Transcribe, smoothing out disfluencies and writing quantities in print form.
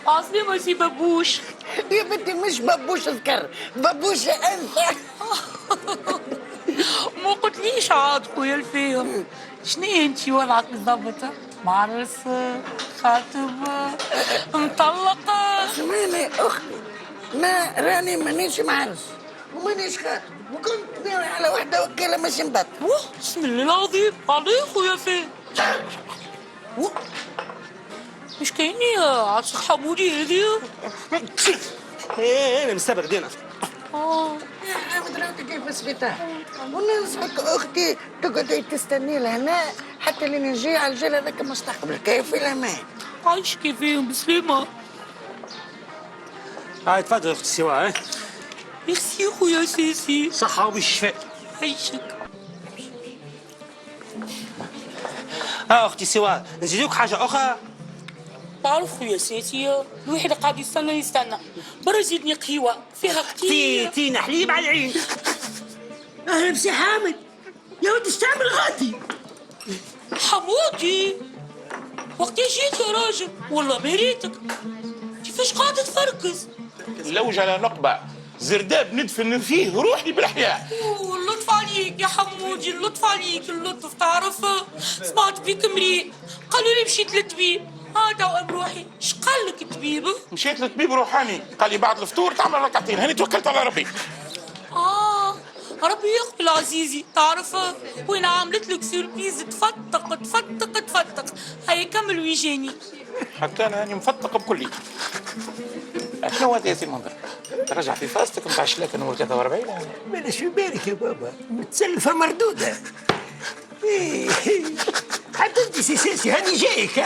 عظيمة سي بابوش. يا بنتي مش بابوش اذكر، بابوش انت. ما قلتليش عاد خويا الفيهم، شنيا انتي وضعك بالضبط؟ معرسة، خاطبة، مطلقة؟ اسمعيني اختي، ما راني مانيش معرس ومانيش خاطب، وكنت ناوي على واحدة وكالة مش مبات. واه بسم الله العظيم عليه خويا فيه. مش كايني عاد حمودي هذيا؟ انا مستبرد انا. يا مدراتي كيف سبيتها، وننصحك اختي تقعدي تستني لهنا حتى لين نجي على الجيل هذاك مستقبل كيف الامان. عايش كيفين بسلامة. هاي تفضل اختي سواء. ميرسي خويا سيسي. صحة وبالشفاء. عيشك. اختي سواء نزيدوك حاجة أخرى. تعرف خويا سيسي الواحد قاعد يستنى برا زيدني قهوة فيها كتير. تينا حليب على العين. اهلا بسي حامد، يا ولد ايش تعمل غادي؟ حمودي وقت جيت يا راجل والله ما ريتك، كيفاش قاعد تفركز؟ اللوج على نقبة زرداب ندفن فيه روحي بالأحياء. اللطف عليك يا حمودي، اللطف عليك، اللطف تعرف سمعت بيك مريء قالوا لي مشيت للطبيب هذا وام روحي. اش قال لك الطبيب؟ مشيت للطبيب روحاني قال لي بعد الفطور تعمل ركعتين، هاني توكلت على ربي. ربي يقبل عزيزي. تعرف وين عملت لك سيربريز تفتق تفتق تفتق. هيا كمل ويجاني. حتى انا هاني مفتق بكلي. شنو هذا يا سي منظر؟ ترجع في فاستك نتاع الشلاك نمر 43. بلاش في بالك يا بابا، متسلفه مردوده. حتى انت سي سيسي هاني جايك.